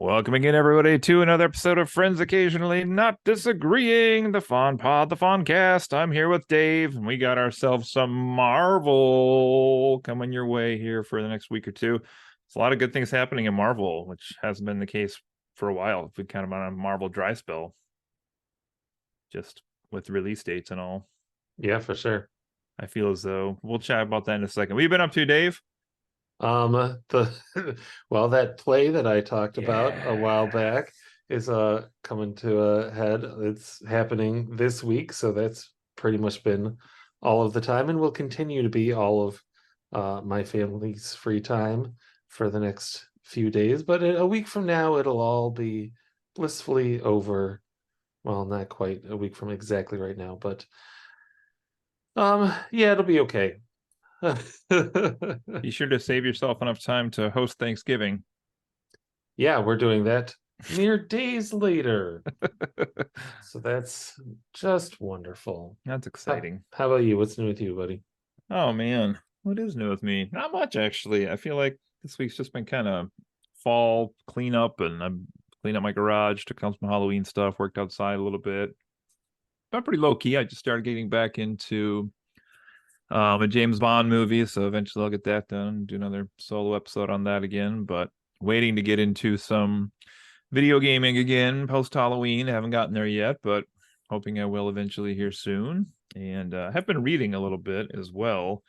Welcome again, everybody, to another episode of Friends Occasionally Not Disagreeing, the Fawn Pod, the Fawn Cast. I'm here with Dave, and we got ourselves some Marvel coming your way here for the next week or two. There's a lot of good things happening in Marvel, which hasn't been the case for a while. We've kind of been on a Marvel dry spell, just with release dates and all. Yeah, for sure. I feel as though we'll chat about that in a second. What have you been up to, Dave? The that play that I talked about a while Yeah. back is coming to a head. It's happening this week, so that's pretty much been all of the time and will continue to be all of my family's free time for the next few days. But a week from now, it'll all be blissfully over. Well, not quite a week from exactly right now, but yeah, it'll be okay. Be sure to save yourself enough time to host Thanksgiving. Yeah, we're doing that mere days later. So that's just wonderful. That's exciting. How about you? What's new with you, buddy? Oh man, what is new with me? Not much actually. I feel like this week's just been kind of fall cleanup, and I'm cleaning up my garage, took out some Halloween stuff, worked outside a little bit. Been pretty low key. I just started getting back into a James Bond movie, so eventually I'll get that done, do another solo episode on that again. But waiting to get into some video gaming again post Halloween. I haven't gotten there yet, but hoping I will eventually here soon. And have been reading a little bit as well.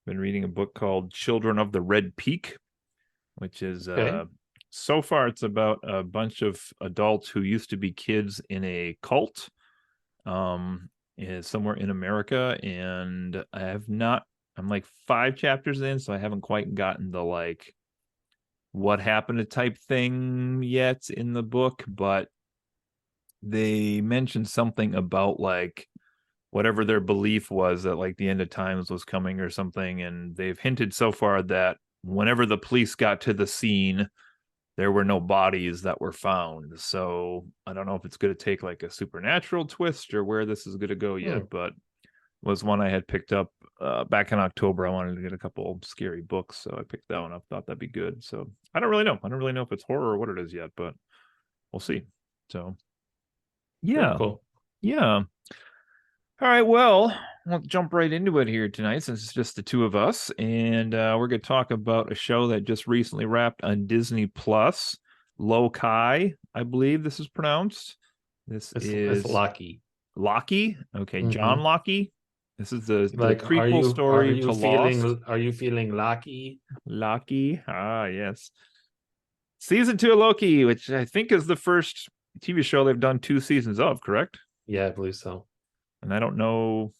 Been reading a book called Children of the Red Peak, which is Okay. so far it's about a bunch of adults who used to be kids in a cult is somewhere in America, and I'm like 5 chapters in, so I haven't quite gotten the like what happened to type thing yet in the book, but they mentioned something about like whatever their belief was that like the end of times was coming or something, and they've hinted so far that whenever the police got to the scene there were no bodies that were found. So I don't know if it's going to take like a supernatural twist or where this is going to go yet, but was one I had picked up back in October. I wanted to get a couple scary books, so I picked that one up. Thought that'd be good. So I don't really know. I don't really know if it's horror or what it is yet, but we'll see. So Very yeah, cool. yeah. All right, well, we'll jump right into it here tonight since it's just the two of us, and we're going to talk about a show that just recently wrapped on Disney Plus, Loki, I believe this is pronounced. This It's is Loki. Loki. Okay, John Mm-hmm. Loki. This is the Like, are prequel you are story you to Lost. feeling Loki? Loki. Ah, yes. Season 2 of Loki, which I think is the first TV show they've done 2 seasons of, correct? Yeah, I believe so. And I don't know,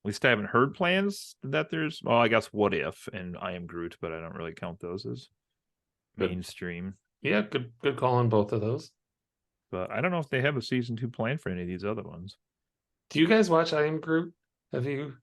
at least I haven't heard plans that there's, well, I guess What If and I Am Groot, but I don't really count those as Good. mainstream. Yeah, good call on both of those. But I don't know if they have a season 2 plan for any of these other ones. Do you guys watch I Am Groot? Have you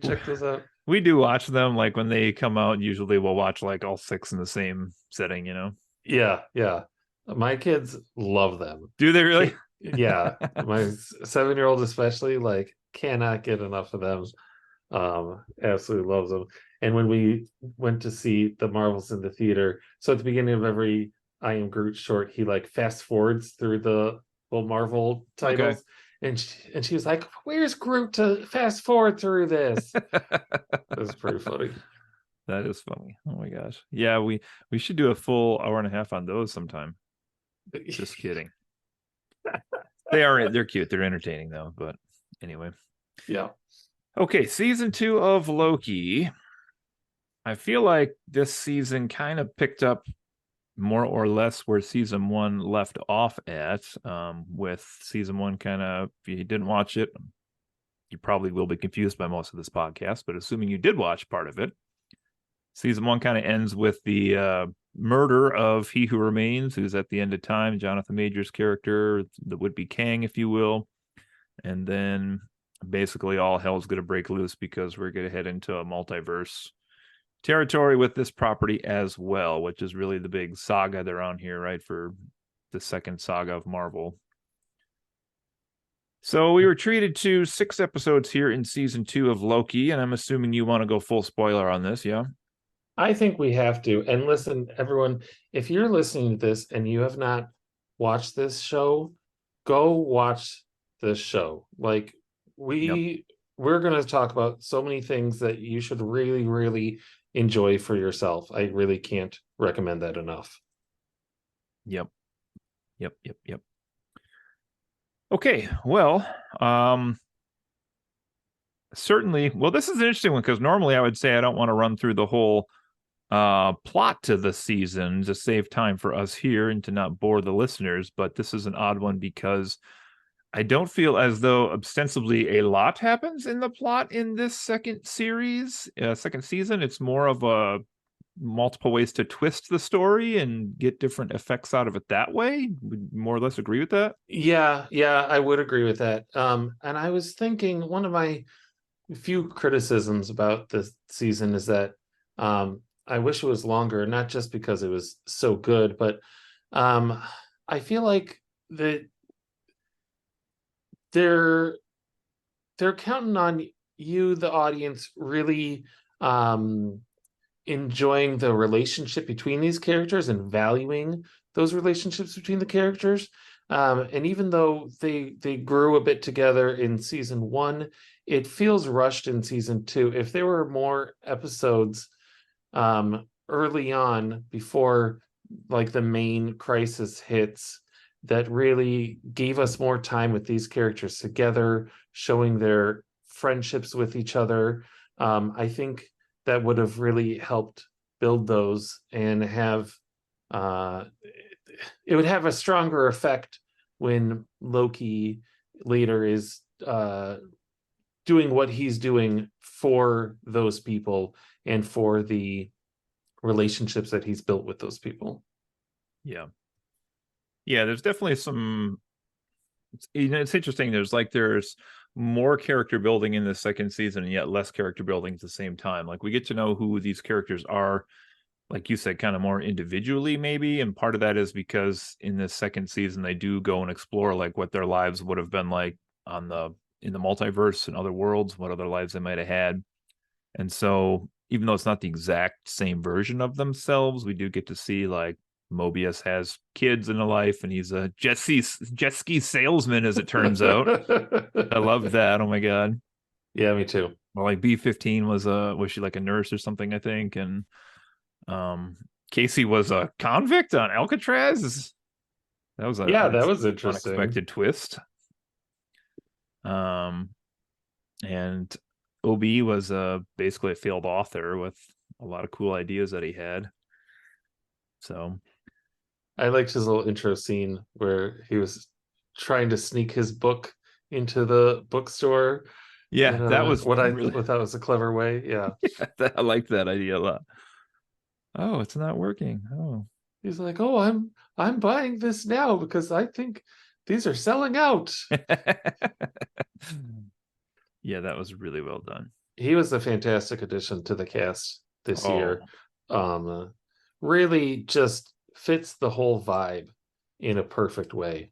checked those out? We do watch them like when they come out. Usually we'll watch like all 6 in the same setting, you know? Yeah, yeah. My kids love them. Do they really? Yeah, my 7-year-old especially like cannot get enough of them. Absolutely loves them. And when we went to see the Marvels in the theater, so at the beginning of every I Am Groot short, he like fast forwards through the little Marvel Okay. titles, and she was like, "Where's Groot to fast forward through this?" It was pretty funny. That is funny. Oh my gosh. Yeah, we should do a full hour and a half on those sometime. Just kidding. They're cute. They're entertaining though, but anyway. Yeah. Okay, season 2 of Loki. I feel like this season kind of picked up more or less where season 1 left off at. With season 1 kind of, if you didn't watch it, you probably will be confused by most of this podcast, but assuming you did watch part of it, season 1 kind of ends with the murder of He Who Remains, who's at the end of time, Jonathan Major's character, the would-be Kang, if you will. And then basically all hell's going to break loose because we're going to head into a multiverse territory with this property as well, which is really the big saga they're on here, right? For the second saga of Marvel. So we were treated to 6 episodes here in season 2 of Loki, and I'm assuming you want to go full spoiler on this, yeah? I think we have to. And listen, everyone, if you're listening to this and you have not watched this show, go watch this show. Like Yep. we we're going to talk about so many things that you should really, really enjoy for yourself. I really can't recommend that enough. Yep. Yep. Yep. Yep. Okay. Well, certainly. Well, this is an interesting one because normally I would say I don't want to run through the whole plot to the season to save time for us here and to not bore the listeners, but this is an odd one because I don't feel as though ostensibly a lot happens in the plot in this second season. It's more of a multiple ways to twist the story and get different effects out of it that way. Would you more or less agree with that? Yeah, yeah, I would agree with that. And I was thinking one of my few criticisms about this season is that I wish it was longer, not just because it was so good, but um, I feel like that they're they're counting on you, the audience, really um, enjoying the relationship between these characters and valuing those relationships between the characters. And even though they grew a bit together in season one, it feels rushed in season two. If there were more episodes early on before like the main crisis hits that really gave us more time with these characters together, showing their friendships with each other, I think that would have really helped build those and have uh, it would have a stronger effect when Loki later is doing what he's doing for those people and for the relationships that he's built with those people. Yeah. Yeah, there's definitely some, it's interesting. There's more character building in the second season and yet less character building at the same time. Like we get to know who these characters are, like you said, kind of more individually, maybe. And part of that is because in the second season, they do go and explore like what their lives would have been like on the in the multiverse and other worlds, what other lives they might have had. And so, even though it's not the exact same version of themselves, we do get to see like Mobius has kids in a life, and he's a jet ski salesman, as it turns out. I love that. Oh my god! Yeah, me too. Well, like B-15 was she like a nurse or something? I think, and um, Casey was a convict on Alcatraz. That was Yeah, an that was interesting. unexpected twist. Um, and OB was basically a failed author with a lot of cool ideas that he had. So I liked his little intro scene where he was trying to sneak his book into the bookstore in yeah, that was what I really thought was a clever way. Yeah. I like that idea a lot. Oh, it's not working. Oh. He's like, "Oh, I'm buying this now because I think these are selling out." Yeah, that was really well done. He was a fantastic addition to the cast this year. Oh, Um really just fits the whole vibe in a perfect way.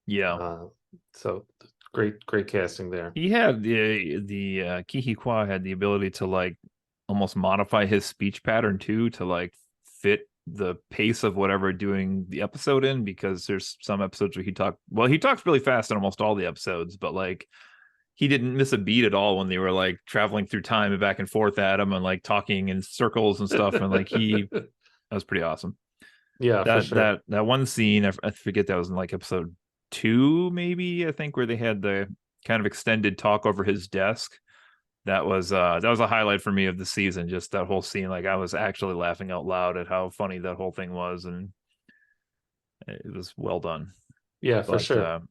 yeah. Uh so great casting there. He had the Kihikwa had the ability to like almost modify his speech pattern too to like fit the pace of whatever doing the episode in, because there's some episodes where he talks really fast in almost all the episodes, but like he didn't miss a beat at all when they were like traveling through time and back and forth at him and like talking in circles and stuff, and like that was pretty awesome. Yeah, for sure. That one scene, I forget, that was in like episode two, maybe, I think, where they had the kind of extended talk over his desk. That was a highlight for me of the season. Just that whole scene, like I was actually laughing out loud at how funny that whole thing was, and it was well done. Yeah, for But sure.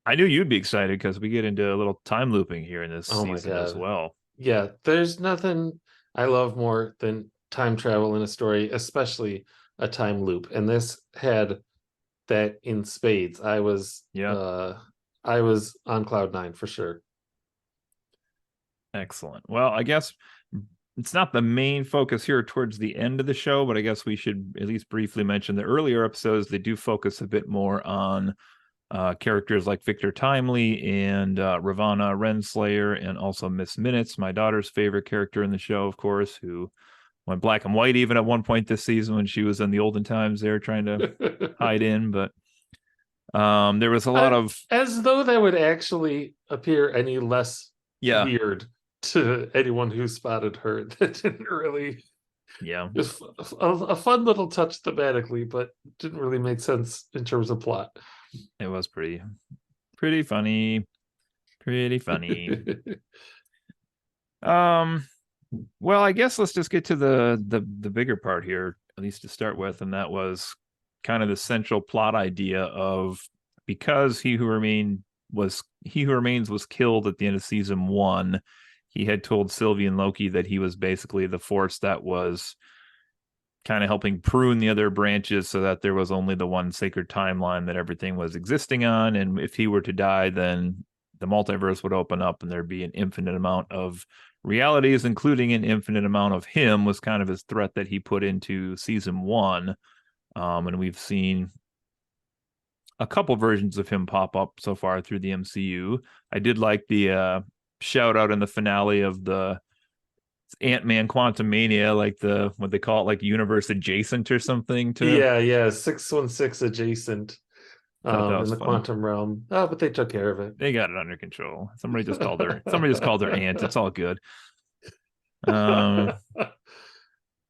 I knew you'd be excited because we get into a little time looping here in this Oh my season as God. well. Yeah, there's nothing I love more than time travel in a story, especially a time loop. And this had that in spades. Yeah, I was on cloud nine for sure. excellent. Well, I guess it's not the main focus here towards the end of the show, but I guess we should at least briefly mention the earlier episodes. They do focus a bit more on characters like Victor Timely and Ravana Renslayer, and also Miss Minutes, my daughter's favorite character in the show, of course, who went black and white even at one point this season when she was in the olden times there trying to hide in. But there was a lot of As though that would actually appear any less yeah, weird to anyone who spotted her. That didn't really. yeah, It was a fun little touch thematically, but didn't really make sense in terms of plot. it was pretty funny, pretty funny. Um, well, I guess let's just get to the bigger part here, at least to start with, and that was kind of the central plot idea of because he who remains was killed at the end of season one. He had told Sylvie and Loki that he was basically the force that was kind of helping prune the other branches so that there was only the one sacred timeline that everything was existing on. And if he were to die, then the multiverse would open up and there'd be an infinite amount of realities, including an infinite amount of him, was kind of his threat that he put into season one. And we've seen a couple versions of him pop up so far through the MCU. I did like the shout out in the finale of the Ant-Man Quantum Mania, like the what they call it, like universe adjacent or something. To Yeah, 616 adjacent thought that in was the fun. quantum realm. Oh, but they took care of it. They got it under control. Somebody just called her aunt. It's all good. Um, all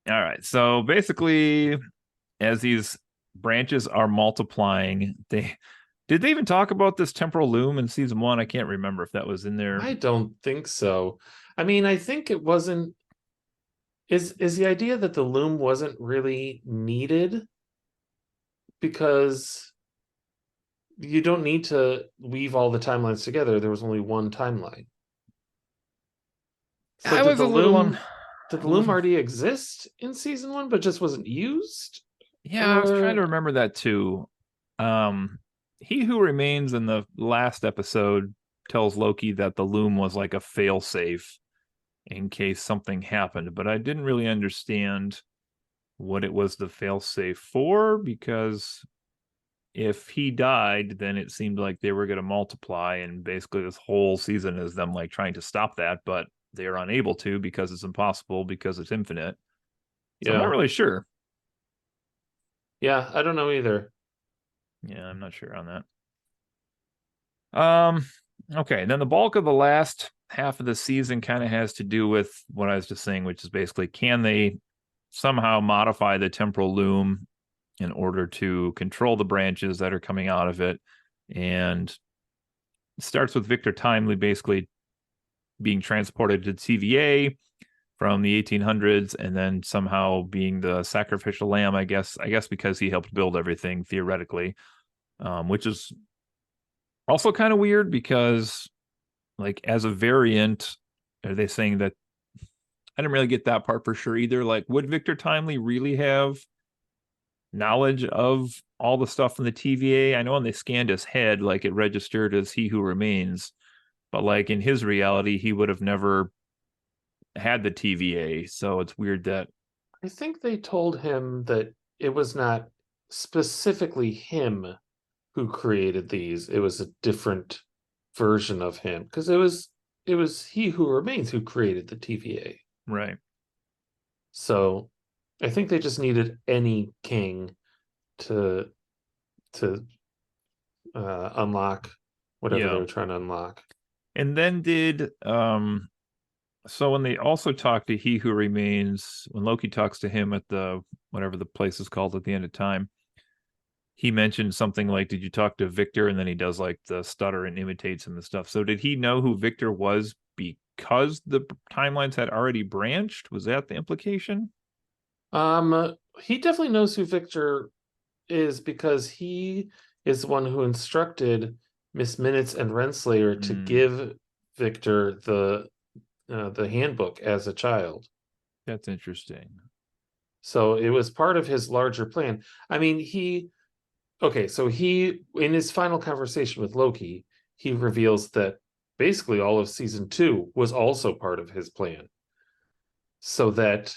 right. So basically, as these branches are multiplying, they did they even talk about this temporal loom in season one? I can't remember if that was in there. I don't think so. I mean, I think it wasn't. Is the idea that the loom wasn't really needed because you don't need to weave all the timelines together. There was only one timeline. So I was did a the loom little already exist in season one, but just wasn't used? yeah, I was trying to Or remember that too. Um, he who remains in the last episode tells Loki that the loom was like a failsafe in case something happened, but I didn't really understand what it was the failsafe for because if he died, then it seemed like they were going to multiply, and basically this whole season is them like trying to stop that, but they are unable to because it's impossible because it's infinite. So I'm not yeah. really sure. Yeah, I don't know either. Yeah, I'm not sure on that. Okay, then the bulk of the last half of the season kind of has to do with what I was just saying, which is basically can they somehow modify the temporal loom in order to control the branches that are coming out of it? And it starts with Victor Timely basically being transported to TVA from the 1800s and then somehow being the sacrificial lamb, I guess because he helped build everything theoretically, which is also kind of weird because like as a variant, are they saying that I didn't really get that part for sure either. Like, would Victor Timely really have knowledge of all the stuff in the TVA? I know when they scanned his head, like it registered as He Who Remains, but like in his reality, he would have never had the TVA. So it's weird that I think they told him that it was not specifically him who created these. It was a different version of him because it was he who remains who created the TVA. right. So I think they just needed any king to to unlock whatever they Yeah. were trying to unlock. And then did so when they also talk to He Who Remains, when Loki talks to him at the whatever the place is called at the end of time, he mentioned something like, "Did you talk to Victor?" And then he does like the stutter and imitates him and stuff. So did he know who Victor was because the timelines had already branched? Was that the implication? He definitely knows who Victor is because he is the one who instructed Miss Minutes and Renslayer to Mm, give Victor the handbook as a child. that's interesting. So it was part of his larger plan. I mean, he in his final conversation with Loki, he reveals that basically all of season 2 was also part of his plan. So that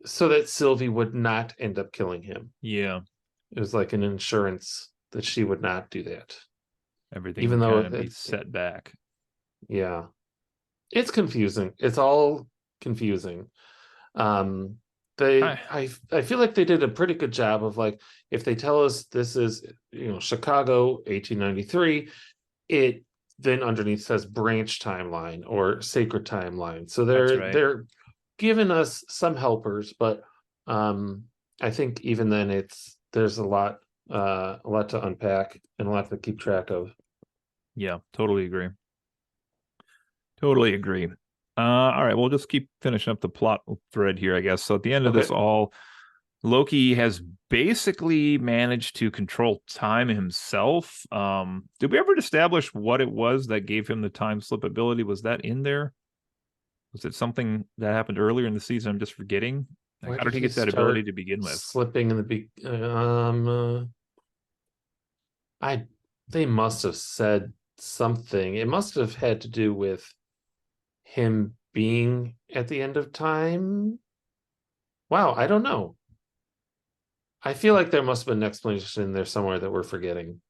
Sylvie would not end up killing him. Yeah, It was like an insurance that she would not do that. everything Even would though kind of be set back. yeah, it's confusing. It's all confusing. Um, I, I feel like they did a pretty good job of like, if they tell us this is, Chicago 1893, it then underneath says branch timeline or sacred timeline. So that's they're right. they're giving us some helpers, but um I think even then there's a lot to unpack and a lot to keep track of. Yeah, totally agree. Totally agree. All right, we'll just keep finishing up the plot thread here, I guess. So at the end of this Okay. all, Loki has basically managed to control time himself. Did we ever establish what it was that gave him the time slip ability? Was that in there? Was it something that happened earlier in the season? I'm just forgetting. Like, Where how did did he he get that ability start to begin with? slipping in the I they must have said something. It must have had to do with him being at the end of time. Wow, I don't know. I feel like there must have been an explanation in there somewhere that we're forgetting.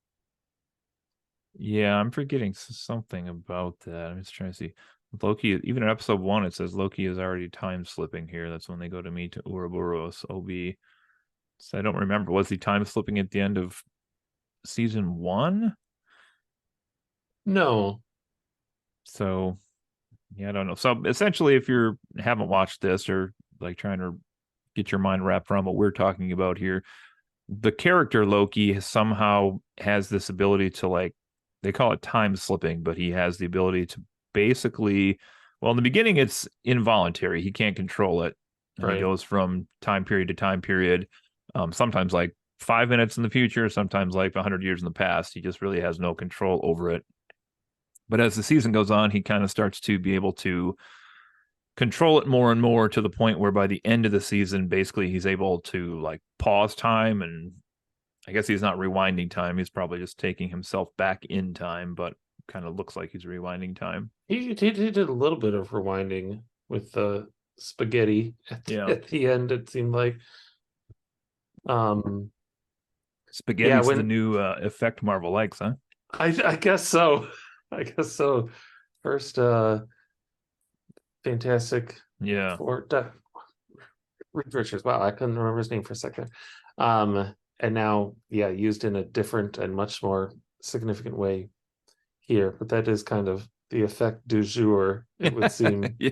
Yeah, I'm forgetting something about that. I'm just trying to see. Loki, even in episode 1, it says Loki is already time slipping here. That's when they go to meet Ouroboros, OB. So I don't remember. Was he time slipping at the end of season 1? No. So yeah, I don't know. So essentially, if you haven't watched this or like trying to get your mind wrapped around what we're talking about here, the character Loki somehow has this ability to like they call it time slipping, but he has the ability to basically, well, in the beginning it's involuntary. He can't control it, and he Right. goes from time period to time period. Sometimes like 5 minutes in the future, sometimes like 100 years in the past. He just really has no control over it. But as the season goes on, he kind of starts to be able to control it more and more to the point where by the end of the season, basically he's able to like pause time, and I guess he's not rewinding time. He's probably just taking himself back in time, but kind of looks like he's rewinding time. He did a little bit of rewinding with the spaghetti Yeah. at the end, it seemed like. Um yeah, Spaghetti's the when new effect Marvel likes, huh? I guess so. I guess so. First Fantastic Yeah. Four Reed Richards. Wow, I couldn't remember his name for a second. And now, yeah, used in a different and much more significant way here, but that is kind of the effect du jour, it would seem. Yeah.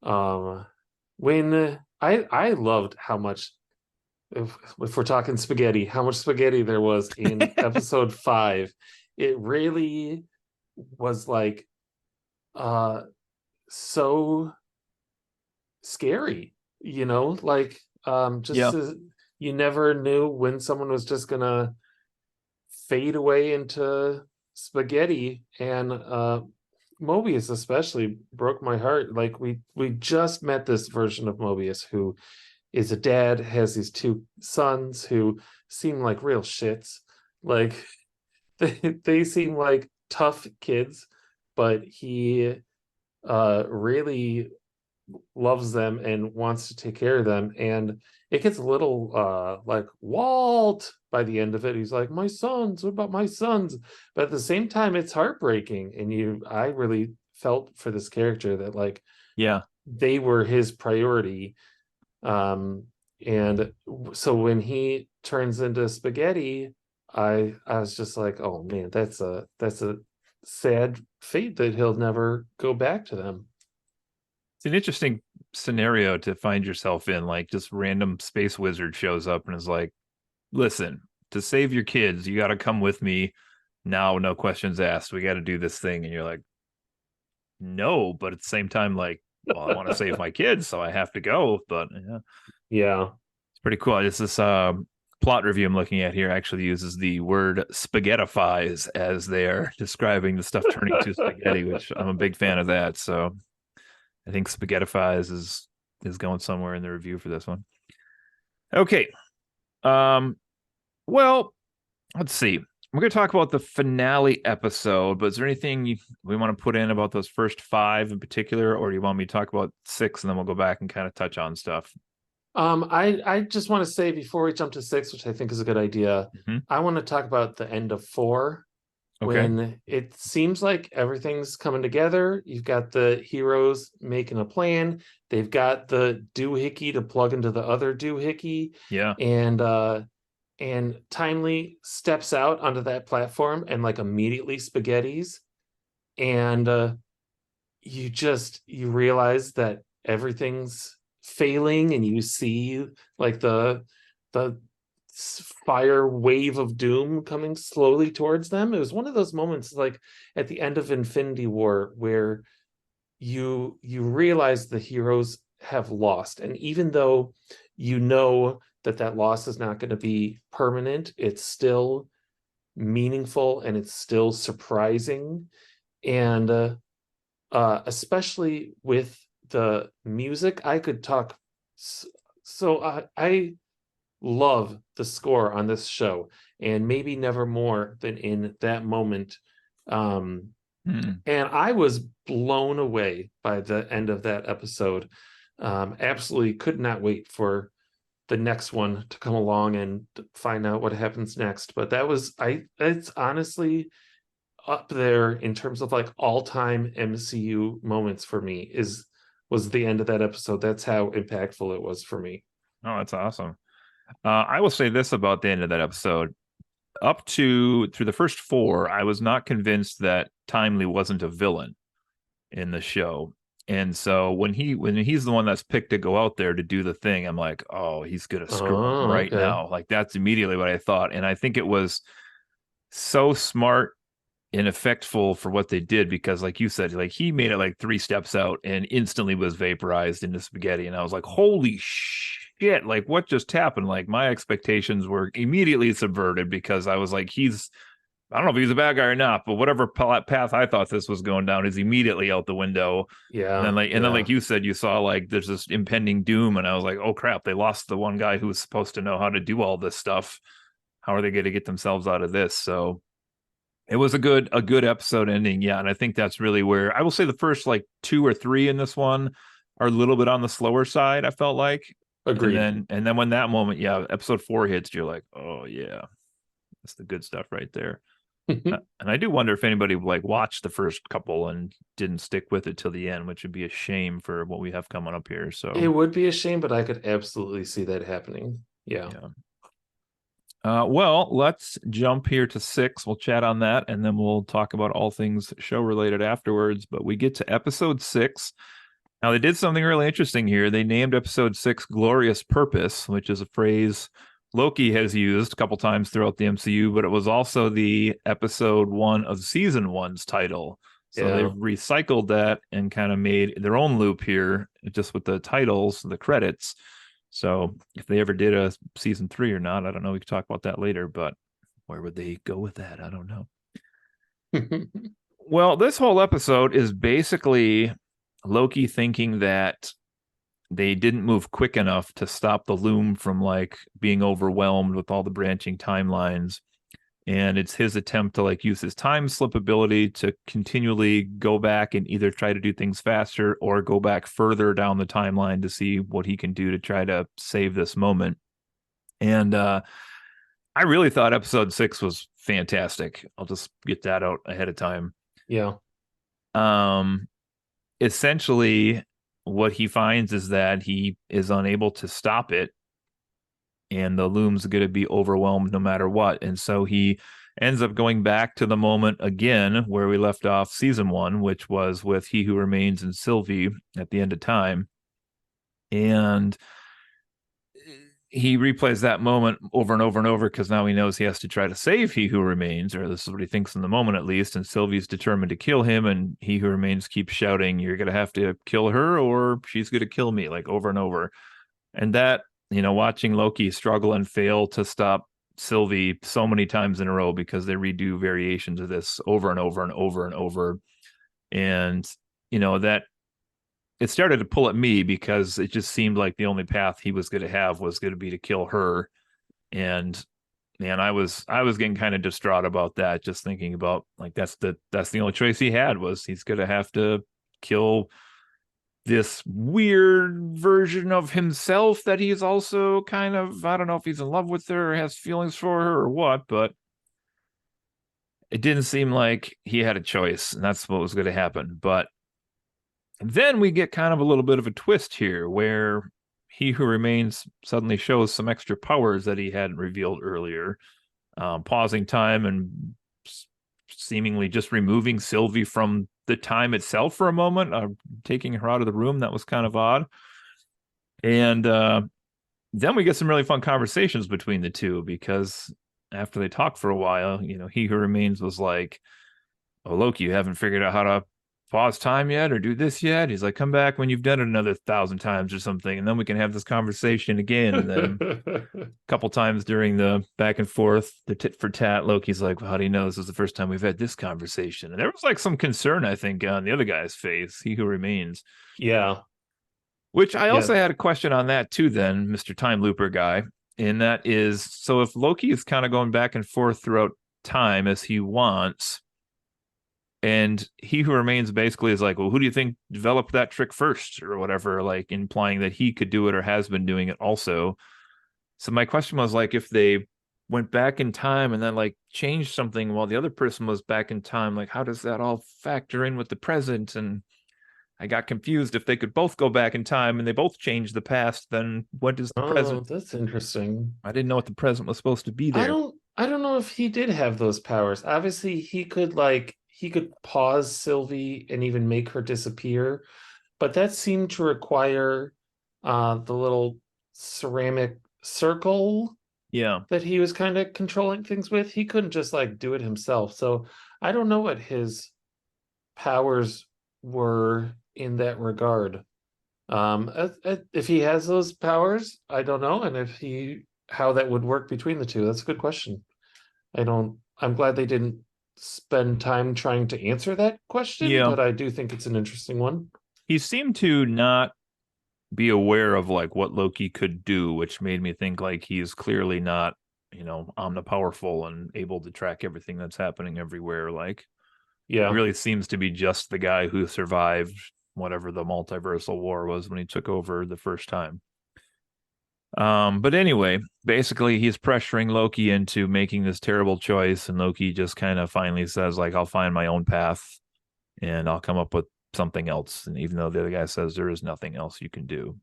Um, when I loved how much, if we're talking spaghetti, how much spaghetti there was in episode 5. It really was like uh so scary, like just Yeah. you never knew when someone was just gonna fade away into spaghetti. And Mobius especially broke my heart. Like we just met this version of Mobius who is a dad, has these two sons who seem like real shits. Like they seem like tough kids, but he really loves them and wants to take care of them. And it gets a little like Walt by the end of it. He's like, my sons, what about my sons? But at the same time, it's heartbreaking. And I really felt for this character that like Yeah. they were his priority. Um, and so when he turns into spaghetti, I was just like, oh man, that's a sad fate that he'll never go back to them. It's an interesting scenario to find yourself in. Like, just random space wizard shows up and is like, listen, to save your kids, you got to come with me now. No questions asked. We got to do this thing. And you're like, no, but at the same time, like, well, I want to save my kids, so I have to go. But yeah, Yeah. it's pretty cool. This plot review I'm looking at here actually uses the word spaghettifies as they're describing the stuff turning to spaghetti, which I'm a big fan of that. So I think spaghettifies is going somewhere in the review for this one. Okay. Um, well, let's see. We're going to talk about the finale episode, but is there anything we want to put in about those first 5 in particular, or do you want me to talk about 6 and then we'll go back and kind of touch on stuff? I just want to say before we jump to 6, which I think is a good idea, Mhm. I want to talk about the end of 4. Okay. when it seems like everything's coming together. You've got the heroes making a plan. They've got the doohickey to plug into the other doohickey, Yeah. and Timely steps out onto that platform and like immediately spaghettis, and you realize that everything's failing, and you see like the fire wave of doom coming slowly towards them. It was one of those moments like at the end of Infinity War where you realize the heroes have lost, and even though you know that that loss is not going to be permanent, it's still meaningful and it's still surprising. And especially with the music, I could talk. I love the score on this show, and maybe never more than in that moment. Um, Hmm. and I was blown away by the end of that episode. Absolutely could not wait for the next one to come along and find out what happens next. But it's honestly up there in terms of like all-time MCU moments for me. Is Was the end of that episode. That's how impactful it was for me. Oh, that's awesome. I will say this about the end of that episode. Up to through the first four, I was not convinced that Timely wasn't a villain in the show. And so when he's the one that's picked to go out there to do the thing, I'm like, oh, he's gonna screw him Oh, right okay. now. Like that's immediately what I thought. And I think it was so smart and effectful for what they did because, like you said, like he made it like three steps out and instantly was vaporized into spaghetti. And I was like, holy shit, like what just happened? Like my expectations were immediately subverted because I was like, I don't know if he's a bad guy or not, but whatever path I thought this was going down is immediately out the window. Yeah, And then like yeah. you said, you saw like there's this impending doom, and I was like, oh crap, they lost the one guy who was supposed to know how to do all this stuff. How are they going to get themselves out of this? So it was a good episode ending, yeah. And I think that's really where I will say the first like two or three in this one are a little bit on the slower side. I felt like, Agreed. and then when that moment, yeah, episode four hits, you're like, oh yeah, that's the good stuff right there. And I do wonder if anybody like watched the first couple and didn't stick with it till the end, which would be a shame for what we have coming up here. It So would be a shame, but I could absolutely see that happening. Yeah. yeah. Well, let's jump here to six. We'll chat on that, and then we'll talk about all things show related afterwards. But we get to episode six. Now, they did something really interesting here. They named episode six Glorious Purpose, which is a phrase Loki has used a couple times throughout the MCU, but it was also the episode one of season one's title. So they've Yeah. recycled that and kind of made their own loop here, just with the titles, the credits. So if they ever did a season three or not, I don't know. We could talk about that later, but where would they go with that? I don't know. Well, this whole episode is basically Loki thinking that they didn't move quick enough to stop the loom from like being overwhelmed with all the branching timelines. And it's his attempt to like use his time slip ability to continually go back and either try to do things faster or go back further down the timeline to see what he can do to try to save this moment. And I really thought episode six was fantastic. I'll just get that out ahead of time. Yeah. Um, Essentially, what he finds is that he is unable to stop it, and the loom's going to be overwhelmed no matter what. And so he ends up going back to the moment again where we left off season one, which was with He Who Remains and Sylvie at the end of time. And he replays that moment over and over and over because now he knows he has to try to save He Who Remains, or this is what he thinks in the moment at least. And Sylvie's determined to kill him, and He Who Remains keeps shouting, "You're gonna have to kill her, or she's gonna kill me," like over and over. And that, watching Loki struggle and fail to stop Sylvie so many times in a row because they redo variations of this over and over and over and over. And, that it started to pull at me because it just seemed like the only path he was going to have was going to be to kill her. And man, I was getting kind of distraught about that, just thinking about like that's the only choice he had was he's going to have to kill this weird version of himself that he's also kind of, I don't know if he's in love with her or has feelings for her or what, but it didn't seem like he had a choice, and that's what was going to happen. But then we get kind of a little bit of a twist here where he who remains suddenly shows some extra powers that he hadn't revealed earlier, pausing time and seemingly just removing Sylvie from the time itself for a moment, taking her out of the room. That was kind of odd. And then we get some really fun conversations between the two because after they talk for a while, he who remains was like, "Oh, Loki, you haven't figured out how to pause time yet or do this yet?" He's like, "Come back when you've done it another 1,000 times or something, and then we can have this conversation again." And then a couple times during the back and forth, the tit for tat, Loki's like, "Well, how do you know this is the first time we've had this conversation?" And there was like some concern, I think, on the other guy's face, he who remains. Yeah. Which I Yeah. also had a question on that too, then, Mr. Time Looper guy. And that is, so if Loki is kind of going back and forth throughout time as he wants, and he who remains basically is like, well, who do you think developed that trick first or whatever, like implying that he could do it or has been doing it also. So my question was like, if they went back in time and then like changed something while the other person was back in time, like how does that all factor in with the present? And I got confused. If they could both go back in time and they both change the past, then what is the Oh, present? that's interesting. I didn't know what the present was supposed to be there. I don't know if he did have those powers. Obviously, he could pause Sylvie and even make her disappear, but that seemed to require the little ceramic circle Yeah. that he was kind of controlling things with. He couldn't just like do it himself. So I don't know what his powers were in that regard. If he has those powers, I don't know, and if he how that would work between the two. That's a good question. I'm glad they didn't spend time trying to answer that question, Yeah. but I do think it's an interesting one. He seemed to not be aware of like what Loki could do, which made me think like he's clearly not, omnipowerful and able to track everything that's happening everywhere. Like he Yeah. really seems to be just the guy who survived whatever the multiversal war was when he took over the first time. But anyway, basically he's pressuring Loki into making this terrible choice, and Loki just kind of finally says, like, I'll find my own path and I'll come up with something else. And even though the other guy says there is nothing else you can do.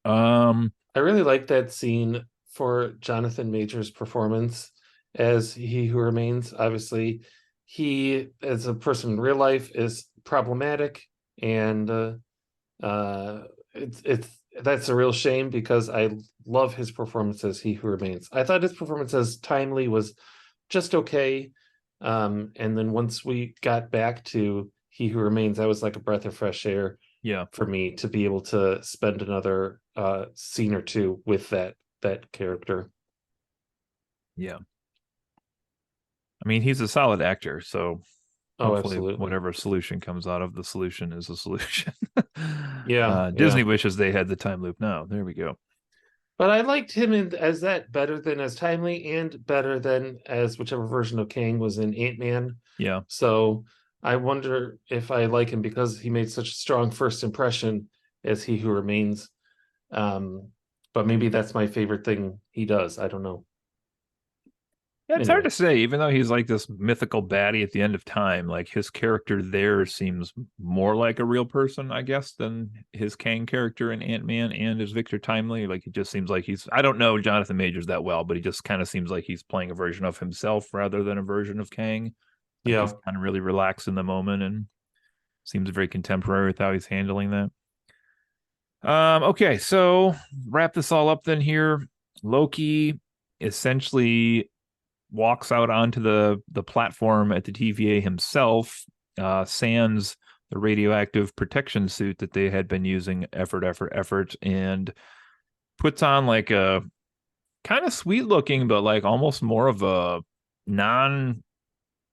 Um, I really like that scene for Jonathan Majors' performance as He Who Remains. Obviously, he, as a person in real life, is problematic, and it's that's a real shame because I love his performance as He Who Remains. I thought his performance as Timely was just okay, and then once we got back to He Who Remains, that was like a breath of fresh air yeah, for me to be able to spend another scene or two with that character. yeah. I mean, he's a solid actor, so Oh, hopefully absolutely. whatever solution comes out of the solution is a solution. Yeah, Disney yeah. wishes they had the time loop now. There we go. But I liked him as that better than as Timely and better than as whichever version of Kang was in Ant-Man. Yeah. So I wonder if I like him because he made such a strong first impression as He Who Remains. Um, but maybe that's my favorite thing he does. I don't know. Yeah, it's hard Anyway, to say, even though he's like this mythical baddie at the end of time, like his character there seems more like a real person, I guess, than his Kang character in Ant-Man and his Victor Timely. Like it just seems like I don't know Jonathan Majors that well, but he just kind of seems like he's playing a version of himself rather than a version of Kang. Like he's yeah. kind of really relaxed in the moment and seems very contemporary with how he's handling that. Okay, so wrap this all up then here. Loki essentially walks out onto the platform at the TVA himself, sans the radioactive protection suit that they had been using effort, and puts on like a kind of sweet looking, but like almost more of a non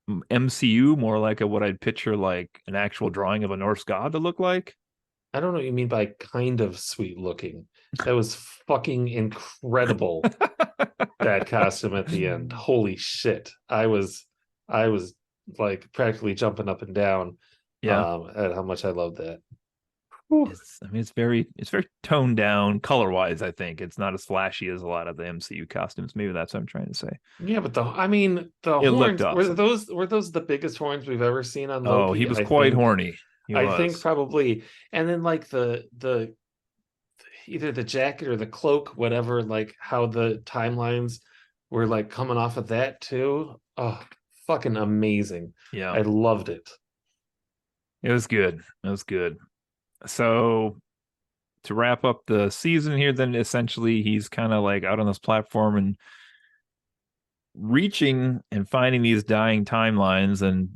MCU, more like a what I'd picture like an actual drawing of a Norse god to look like. I don't know what you mean by kind of sweet looking. That was fucking incredible. That costume at the end. Holy shit. I was like practically jumping up and down Yeah. at how much I loved that. Whew. it's very toned down color wise. I think it's not as flashy as a lot of the MCU costumes. Maybe that's what I'm trying to say. Yeah, but I mean, the It looked horns awesome. were those the biggest horns we've ever seen on Oh, he Loki? was quite horny. He I think was. probably, and then like the either the jacket or the cloak, whatever, like how the timelines were like coming off of that too. Oh, fucking amazing. Yeah, I loved it. it was good. It was good. So to wrap up the season here, then essentially he's kind of like out on this platform and reaching and finding these dying timelines. And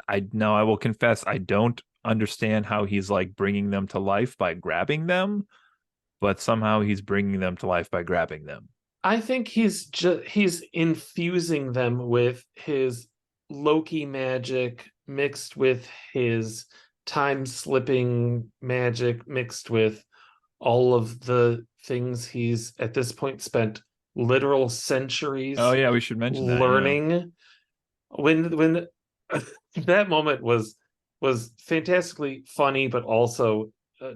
I will confess, I don't understand how he's like bringing them to life by grabbing them, but somehow he's bringing them to life by grabbing them. I think he's infusing them with his Loki magic mixed with his time slipping magic mixed with all of the things he's at this point spent literal Oh centuries yeah, we should mention that. Yeah, learning. When that moment was fantastically funny, but also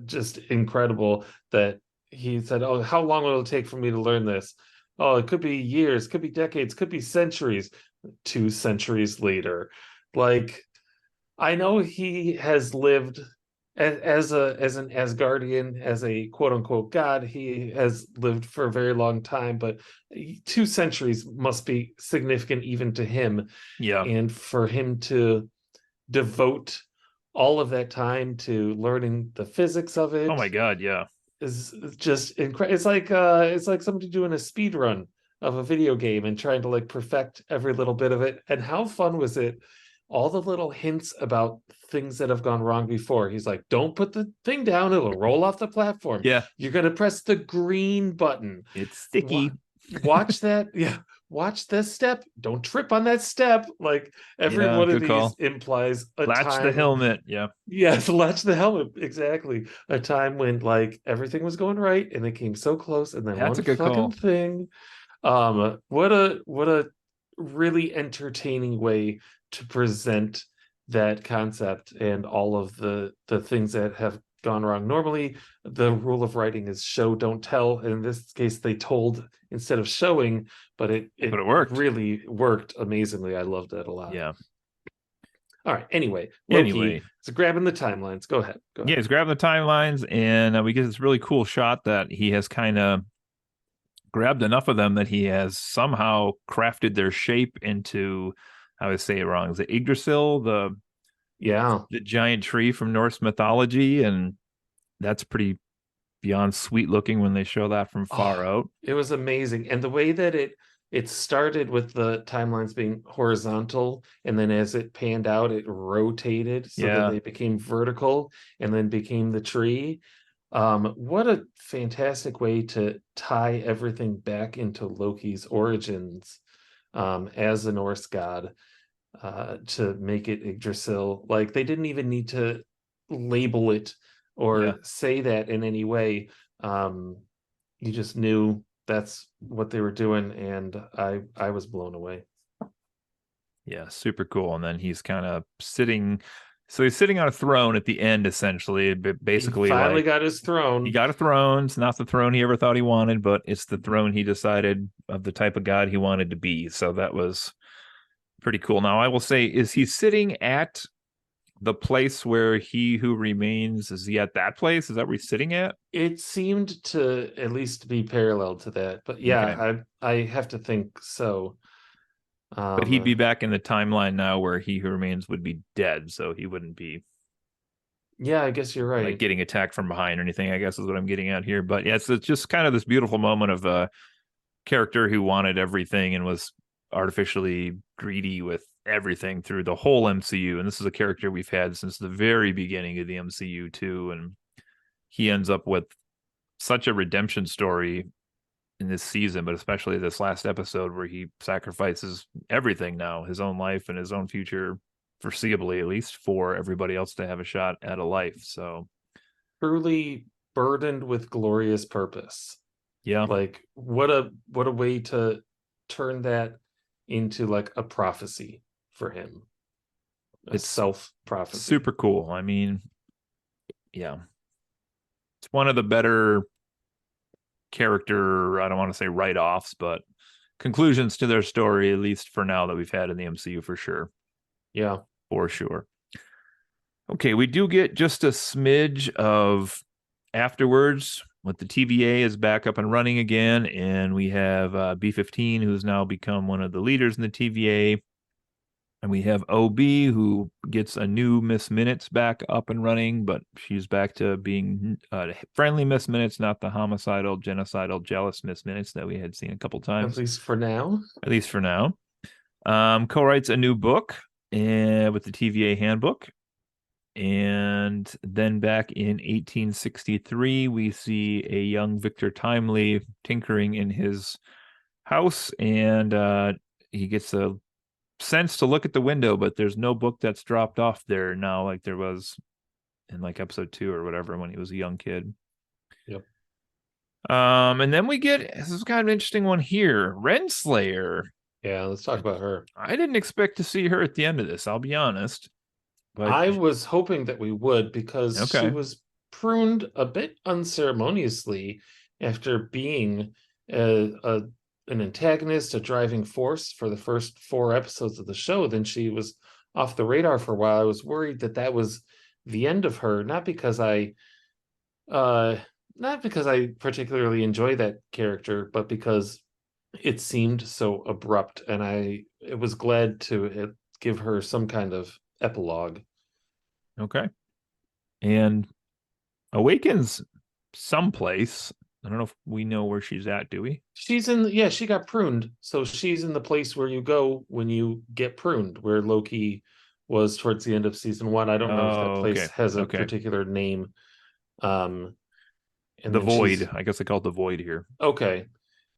just incredible that he said, "Oh, how long will it take for me to learn this? Oh, it could be years, could be decades, could be centuries." 2 centuries later, like I know he has lived as an Asgardian, as a quote unquote god. He has lived for a very long time, but 2 centuries must be significant even to him, yeah. and for him to devote all of that time to learning the physics of Oh it my God, yeah. is just incredible. It's like somebody doing a speed run of a video game and trying to like perfect every little bit of it. And how fun was it? All the little hints about things that have gone wrong before. He's like, "Don't put the thing down; it'll roll off the platform. Yeah, You're gonna press the green button. it's Wa- sticky. Watch that. Yeah, watch this step. Don't trip on that step." Like every Yeah, one of good these call. implies a Latch the time. helmet. Yeah, Yes, latch the helmet. Exactly. A time when like everything was going right and they came so close and then that's one a good fucking call. thing. What a really entertaining way to present that concept and all of the things that have gone wrong. Normally, the rule of writing is show, don't tell. In this case, they told instead of showing, but But it it worked. really worked amazingly. I loved it a lot. Yeah. All right. Anyway, Loki Anyway, is grabbing the timelines. Go ahead. Go yeah, ahead. he's grabbing the timelines, and we get this really cool shot that he has kind of grabbed enough of them that he has somehow crafted their shape into, I would say it wrong, is it Yggdrasil, Yeah. the giant tree from Norse mythology, and that's pretty beyond sweet looking when they show that from far Oh, out. it was amazing. And the way that it started with the timelines being horizontal, and then as it panned out, it rotated so that Yeah, they became vertical and then became the tree. What a fantastic way to tie everything back into Loki's origins as a Norse god, to make it Yggdrasil. Like they didn't even need to label it yeah, or say that in any way. Um, you just knew that's what they were doing, and I was blown away. yeah, super cool. And then he's kind of sitting, so he's sitting on a throne at the end, essentially, but He basically finally like got his he throne. got a throne. It's not the throne he ever thought he wanted, but it's the throne he decided of the type of god he wanted to be. So that was pretty cool. Now, I will say, is he sitting at the place where he who remains, is he at that place? Is that where he's sitting at? It seemed to at least be parallel to that, but Okay. yeah, I have to think so. But he'd be Um, back in the timeline now where he who remains would be dead. So he wouldn't be yeah, I guess you're like right. getting attacked from behind or anything, I guess is what I'm getting at here. But yeah, it's just kind of this beautiful moment of a character who wanted everything and was artificially greedy with everything through the whole MCU. And this is a character we've had since the very beginning of the MCU too. And he ends up with such a redemption story in this season, but especially this last episode where he sacrifices everything now, his own life and his own future, foreseeably at least, for everybody else to have a shot at a life. So Truly burdened with glorious purpose. yeah, Like what a way to turn that into like a prophecy for him, a it's self prophecy. super cool. I mean, yeah. It's one of the better character, I don't want to say write-offs, but conclusions to their story, at least for now, that we've had in the MCU for sure. Yeah. For sure. Okay, we do get just a smidge of afterwards with the TVA is back up and running again, and we have B-15, who's now become one of the leaders in the TVA. And we have OB, who gets a new Miss Minutes back up and running, but she's back to being friendly Miss Minutes, not the homicidal, genocidal, jealous Miss Minutes that we had seen a couple At times, least for now. at least for now. Co-writes a new book with the TVA handbook. And then back in 1863, we see a young Victor Timely tinkering in his house, and he gets a sense to look at the window, but there's no book that's dropped off there now, like there was in like episode 2 or whatever when he was a young kid. Yep. And then we get this is kind of an interesting one here, Renslayer. Yeah, let's talk about her. I didn't expect to see her at the end of this, I'll be honest. But I was hoping that we would, because she okay. was pruned a bit unceremoniously after being an antagonist, a driving force for the first 4 episodes of the show. Then she was off the radar for a while. I was worried that that was the end of her, not because I particularly enjoy that character, but because it seemed so abrupt, and I was glad to give her some kind of epilogue. Okay. And Awakens someplace. I don't know if we know where she's at, do we? She's in, yeah, she got pruned. So she's in the place where you go when you get pruned, where Loki was towards the end of season 1. I don't know if that Oh, place okay. has a Okay. particular name. And The then Void. I guess I call it the Void here. okay.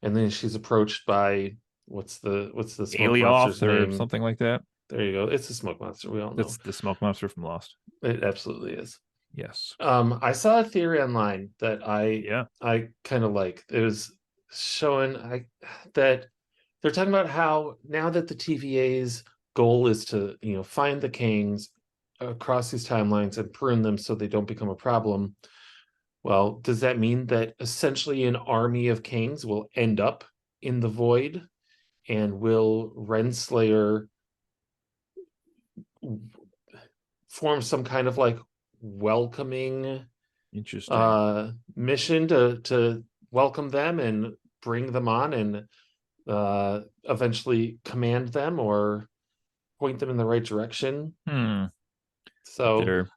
And then she's approached by what's the smoke Alioth monster's or name? something like that. There you go. It's a smoke monster. We all know. That's the smoke monster from Lost. It absolutely is. Yes. I saw a theory online that Yeah. I kind of like. It was showing that they're talking about how now that the TVA's goal is to, find the Kangs across these timelines and prune them so they don't become a problem. Well, does that mean that essentially an army of Kangs will end up in the void, and will Renslayer form some kind of like welcoming Interesting. mission to welcome them and bring them on, and eventually command them or point them in the right direction? So There.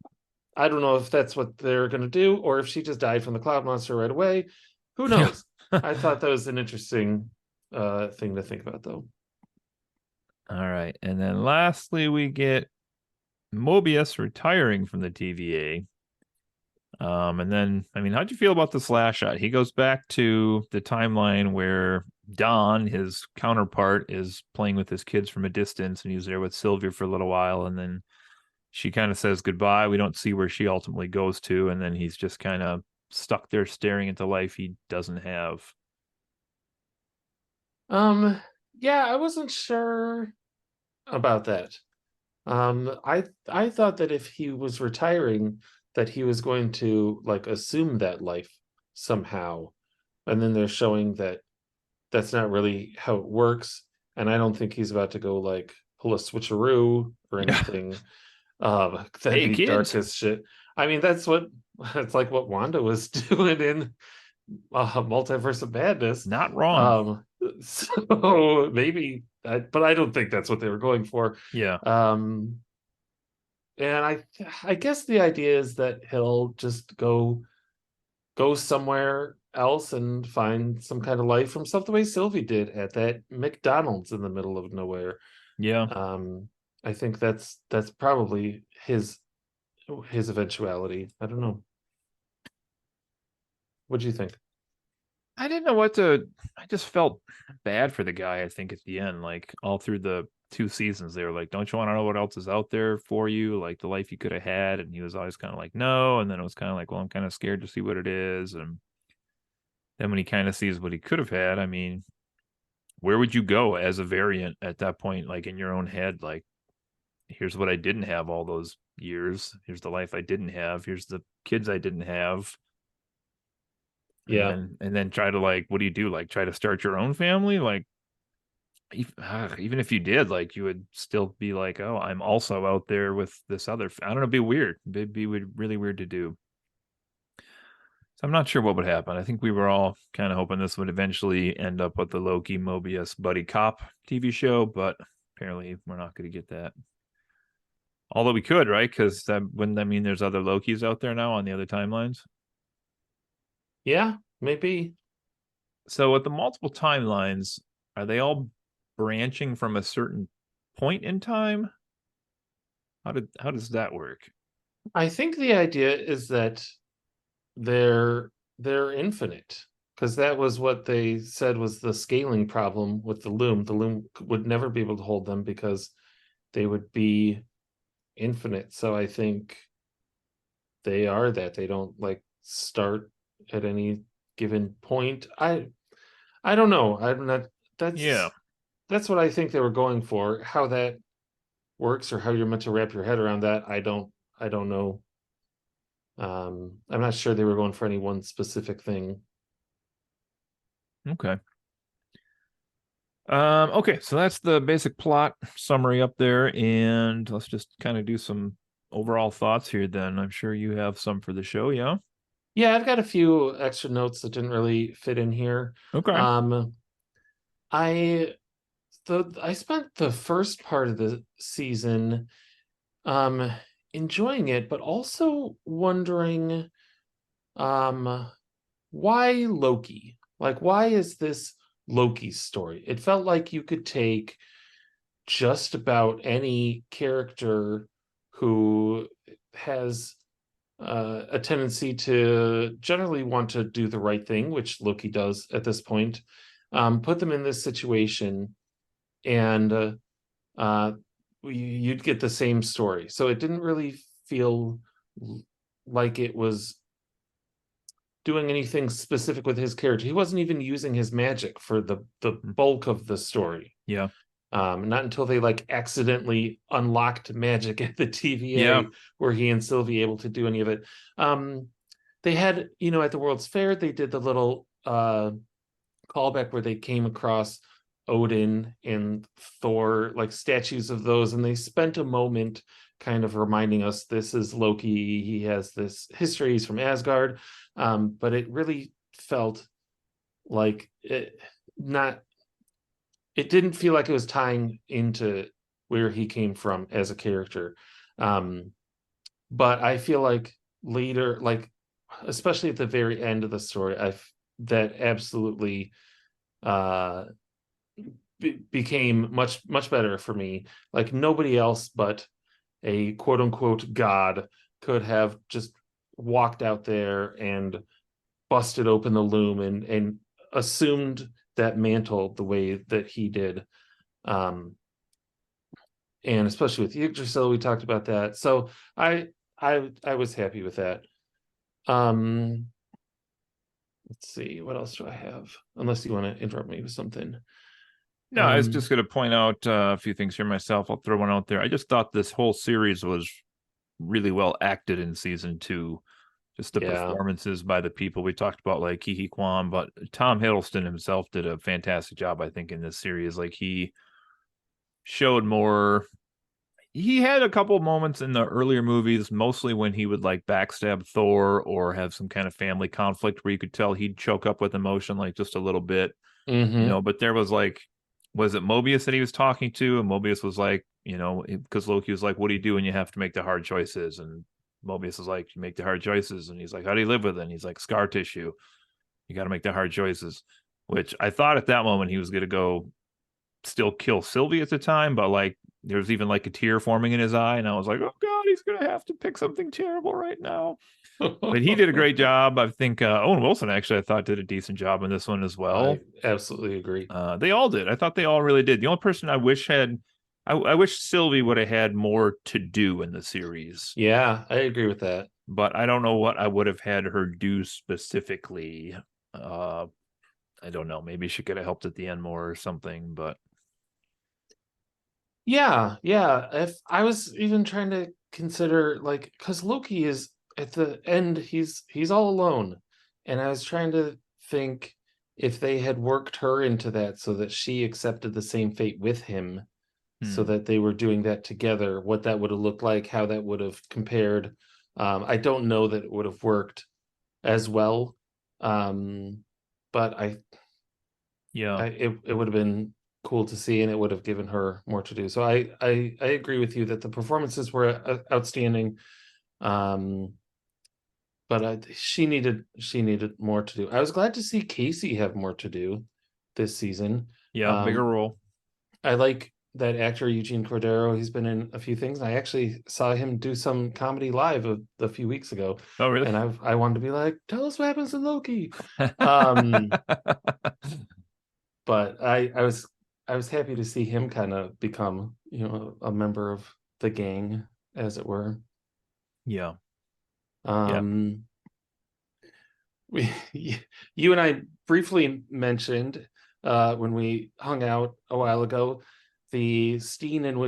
I don't know if that's what they're going to do, or if she just died from the cloud monster right away. Who Yeah. knows? I thought that was an interesting thing to think about, though. All right. And then lastly, we get Mobius retiring from the TVA. And then, I mean, how'd you feel about the slash shot? He goes back to the timeline where Don, his counterpart, is playing with his kids from a distance, and he's there with Sylvia for a little while, and then she kind of says goodbye. We don't see where she ultimately goes to, and then he's just kind of stuck there staring at the life he doesn't have. Yeah, I wasn't sure about that. I thought that if he was retiring, that he was going to like assume that life somehow, and then they're showing that that's not really how it works. And I don't think he's about to go like pull a switcheroo or anything. That'd Hey, be dark kids, as shit. I mean, that's like what Wanda was doing in Multiverse of Madness. not wrong. So maybe, but I don't think that's what they were going for. Yeah. Um, and I guess the idea is that he'll just go somewhere else and find some kind of life for himself, the way Sylvie did at that McDonald's in the middle of nowhere. Yeah. I think that's probably his eventuality. I don't know. What do you think? I didn't know what to. I just felt bad for the guy, I think, at the end. Like, all through the 2 seasons, they were like, don't you want to know what else is out there for you? Like, the life you could have had. And he was always kind of like, no. And then it was kind of like, well, I'm kind of scared to see what it is. And then when he kind of sees what he could have had, I mean, where would you go as a variant at that point? Like, in your own head, like, here's what I didn't have all those years. Here's the life I didn't have. Here's the kids I didn't have. Yeah. And then try to like, what do you do? Like try to start your own family? Like even if you did, like you would still be like, oh, I'm also out there with this other. I don't know. It'd be weird. It'd be really weird to do. So I'm not sure what would happen. I think we were all kind of hoping this would eventually end up with the Loki Mobius buddy cop TV show, but apparently we're not going to get that. Although we could, right? Because that wouldn't that mean there's other Lokis out there now on the other timelines? Yeah, maybe. So with the multiple timelines, are they all branching from a certain point in time? How does that work? I think the idea is that they're they're infinite because that was what they said was the scaling problem with the loom. The loom would never be able to hold them because they would be infinite. So I think they are that they don't like start at any given point. I don't know. I'm not Yeah. that's what I think they were going for. How that works or how you're meant to wrap your head around that, I don't know. I'm not sure they were going for any one specific thing. Okay. Okay, so that's the basic plot summary up there, and let's just kind of do some overall thoughts here then. I'm sure you have some for the show, yeah? Yeah, I've got a few extra notes that didn't really fit in here. Okay. Um, I I spent the first part of the season um enjoying it, but also wondering um why Loki? Like, why is this Loki's story? It felt like you could take just about any character who has a tendency to generally want to do the right thing, which Loki does at this point, put them in this situation, and uh, you'd get the same story. So it didn't really feel like it was doing anything specific with his character. He wasn't even using his magic for the Mm, bulk of the story. yeah. Not until they like accidentally unlocked magic at the Yeah. TVA were he and Sylvie able to do any of it. Um, they had, at the World's Fair, they did the little callback where they came across Odin and Thor, like statues of those, and they spent a moment kind of reminding us this is Loki. He has this history. He's from Asgard, but it really felt like not. It didn't feel like it was tying into where he came from as a character. Um, but I feel like later, like especially at the very end of the story, that absolutely uh became much better for me. Like nobody else but a quote unquote god could have just walked out there and busted open the loom and assumed that mantle the way that he did. Um, and especially with Yggdrasil, we talked about that. So I was happy with that. Um, let's see, what else do I have? Unless you want to interrupt me with something. No, I was Um, just going to point out a few things here myself. I'll throw one out there. I just thought this whole series was really well acted in season two. Just the yeah. performances by the people we talked about, like Kiki Kwan, but Tom Hiddleston himself did a fantastic job, I think, in this series. Like he showed more. He had a couple moments in the earlier movies, mostly when he would like backstab Thor or have some kind of family conflict where you could tell he'd choke up with emotion, like just a little bit, Mm-hmm. But there was like, was it Mobius that he was talking to? And Mobius was like, because Loki was like, what do you do when you have to make the hard choices? And Mobius is like, you make the hard choices. And he's like, how do you live with it? And he's like, scar tissue. You got to make the hard choices, which I thought at that moment he was going to go still kill Sylvie at the time, but like there was even like a tear forming in his eye, and I was like, oh god, he's gonna have to pick something terrible right now. But he did a great job. I think Owen Wilson actually I thought did a decent job in this one as I well. absolutely agree. They all did. I thought they all really did. The only person I wish had, I wish Sylvie would have had more to do in the series, Yeah, I agree with that. but I don't know what I would have had her do specifically. Uh, I don't know. Maybe she could have helped at the end more or something, but Yeah, yeah. If I was even trying to consider like because Loki is at the end, he's all alone. And I was trying to think if they had worked her into that so that she accepted the same fate with him, so Hmm. that they were doing that together, what that would have looked like, how that would have compared. I don't know that it would have worked as well. Um, but Yeah. it would have been cool to see, and it would have given her more to do. So I agree with you that the performances were outstanding. Um, but she needed more to do. I was glad to see Casey have more to do this season. Yeah. Bigger Um, role. I like that actor Eugene Cordero. He's been in a few things. I actually saw him do some comedy live a few weeks ago, Oh, really? and I wanted to be like, tell us what happens in Loki. Um, but I was happy to see him kind of become, a member of the gang, as it were. Yeah. Yeah. Um, we you and I briefly mentioned when we hung out a while ago the scene in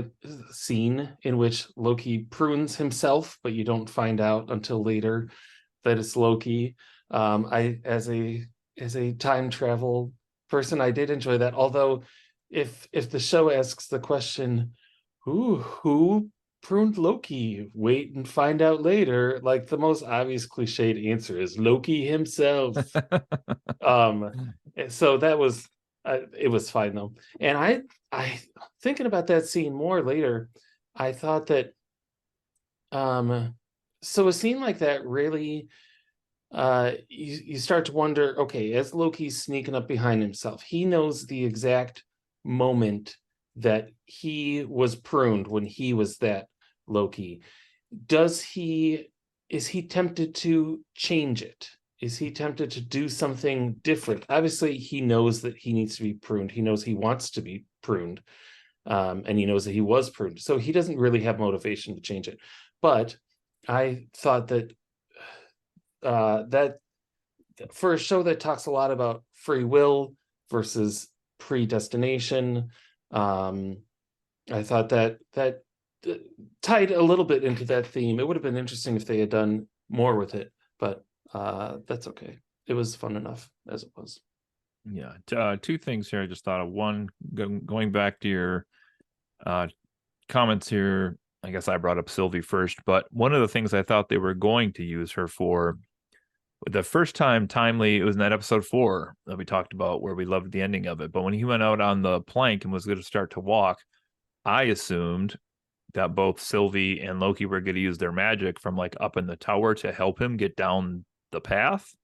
which Loki prunes himself, but you don't find out until later that it's Loki. I as a time travel person, I did enjoy that. Although, if the show asks the question, who pruned Loki? Wait and find out later. Like the most obvious cliched answer is Loki himself. Um, so that was it was fine though. And I thinking about that scene more later, I thought that so a scene like that really you start to wonder, okay, as Loki's sneaking up behind himself, he knows the exact moment that he was pruned when he was that Loki. Does he is he tempted to change it? Is he tempted to do something different? Obviously, he knows that he needs to be pruned. He knows he wants to be pruned. And he knows that he was pruned. So he doesn't really have motivation to change it. But I thought that for a show that talks a lot about free will versus predestination, um, I thought that tied a little bit into that theme. It would have been interesting if they had done more with it, but that's okay. It was fun enough as it was. Yeah. Two things here I just thought of. One, going back to your uh, comments here, I guess I brought up Sylvie first, but one of the things I thought they were going to use her for, the first time Timely, it was in that episode 4 that we talked about where we loved the ending of it. But when he went out on the plank and was going to start to walk, I assumed that both Sylvie and Loki were going to use their magic from like up in the tower to help him get down the path.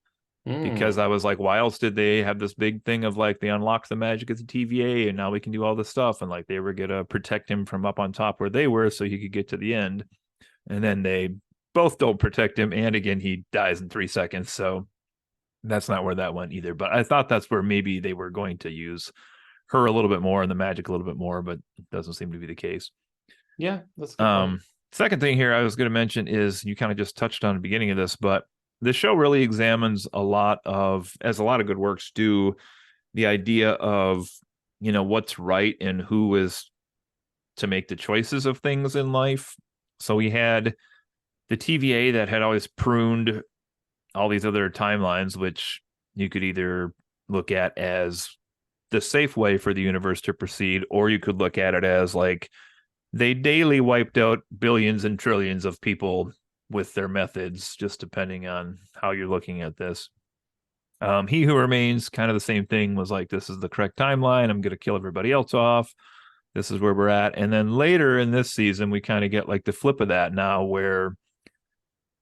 Because Mm, I was like, why else did they have this big thing of like they unlocked the magic as a TVA and now we can do all this stuff, and like they were gonna protect him from up on top where they were so he could get to the end, and then they both don't protect him, and again he dies in 3 seconds. So that's not where that went either. But I thought that's where maybe they were going to use her a little bit more and the magic a little bit more, but it doesn't seem to be the case. yeah, that's a good point. Um, Second thing here I was going to mention is you kind of just touched on the beginning of this, but the show really examines a lot of, as a lot of good works do, the idea of, what's right and who is to make the choices of things in life. So we had the TVA that had always pruned all these other timelines, which you could either look at as the safe way for the universe to proceed, or you could look at it as like they daily wiped out billions and trillions of people with their methods, just depending on how you're looking at this. He Who Remains, kind of the same thing, was like, this is the correct timeline. I'm going to kill everybody else off. This is where we're at. And then later in this season, we kind of get like the flip of that now, where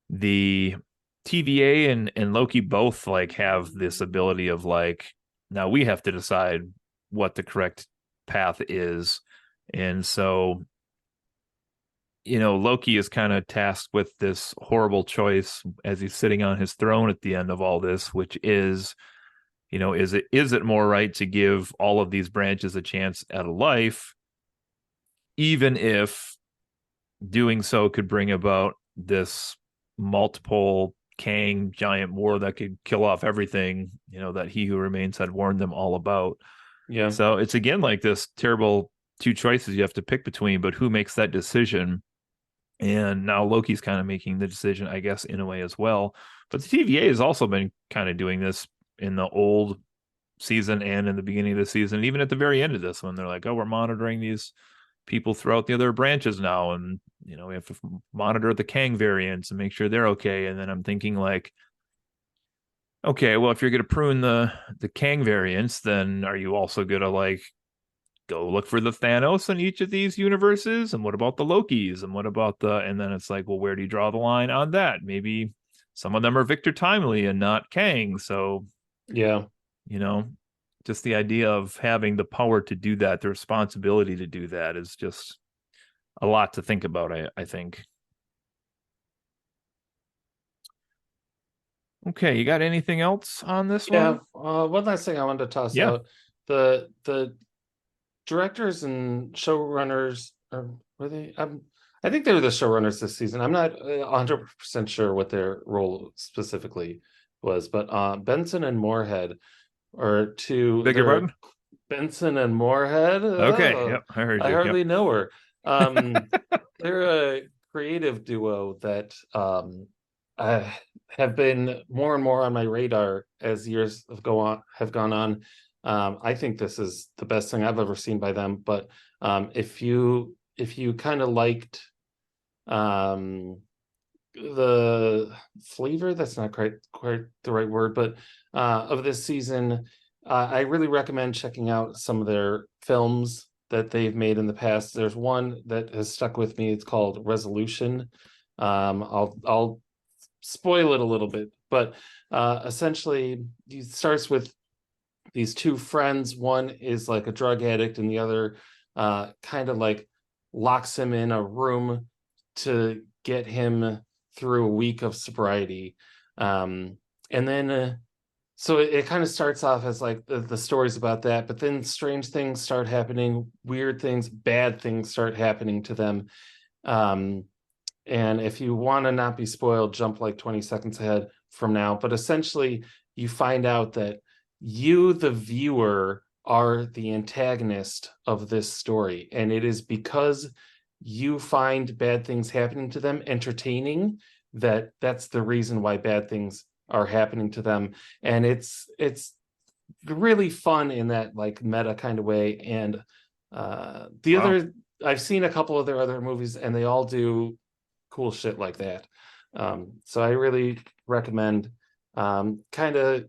the TVA and Loki both like have this ability of like, now we have to decide what the correct path is. And so, Loki is kind of tasked with this horrible choice as he's sitting on his throne at the end of all this, which is, is it more right to give all of these branches a chance at a life, even if doing so could bring about this multiple Kang giant war that could kill off everything, that He Who Remains had warned them all about. Yeah, So it's again like this terrible two choices you have to pick between, but who makes that decision? And now Loki's kind of making the decision, I guess, in a way as well. But the TVA has also been kind of doing this in the old season and in the beginning of the season, even at the very end of this one. They're like, oh, we're monitoring these people throughout the other branches now. And, we have to monitor the Kang variants and make sure they're okay. And then I'm thinking, like, okay, well, if you're going to prune the Kang variants, then are you also going to, like, go look for the Thanos in each of these universes? And what about the Lokis? And what about and then it's like, well, where do you draw the line on that? Maybe some of them are Victor Timely and not Kang. So, Yeah. you know, just the idea of having the power to do that, the responsibility to do that is just a lot to think about, I think. Okay, you got anything else on this Yeah. one? One last thing I wanted to toss Yeah. out. The directors and showrunners, or were they? I think they were the showrunners this season. I'm not 100% sure what their role specifically was, but Benson and Moorhead are two. Beg your They're pardon? Benson and Moorhead. Okay. Yep. I heard I you. Yep. hardly know her. Um, they're a creative duo that uh, have been more and more on my radar as years have gone on. I think this is the best thing I've ever seen by them. But if you kind of liked um, the flavor, that's not quite the right word, but of this season, I really recommend checking out some of their films that they've made in the past. There's one that has stuck with me. It's called Resolution. I'll spoil it a little bit, but essentially it starts with these two friends. One is like a drug addict, and the other kind of like locks him in a room to get him through a week of sobriety. And then so it kind of starts off as like the stories about that, but then strange things start happening, weird things, bad things start happening to them. Um, and if you want to not be spoiled, jump like 20 seconds ahead from now. But essentially, you find out that you, the viewer, are the antagonist of this story. And it is because you find bad things happening to them entertaining that's the reason why bad things are happening to them. And it's really fun in that like meta kind of way. And the Wow. other, I've seen a couple of their other movies, and they all do cool shit like that. So I really recommend kind of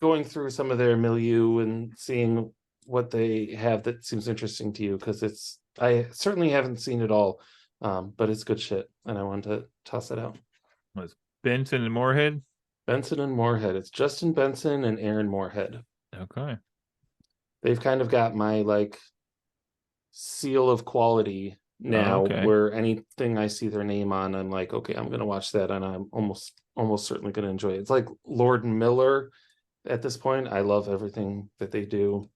going through some of their milieu and seeing what they have that seems interesting to you, because I certainly haven't seen it all, but it's good shit, and I wanted to toss it out. Was Benson and Moorhead? Benson and Moorhead. It's Justin Benson and Aaron Moorhead. Okay. They've kind of got my like seal of quality now, Okay. where anything I see their name on, I'm like, okay, I'm gonna watch that, and I'm almost certainly gonna enjoy it. It's like Lord and Miller at this point. I love everything that they do.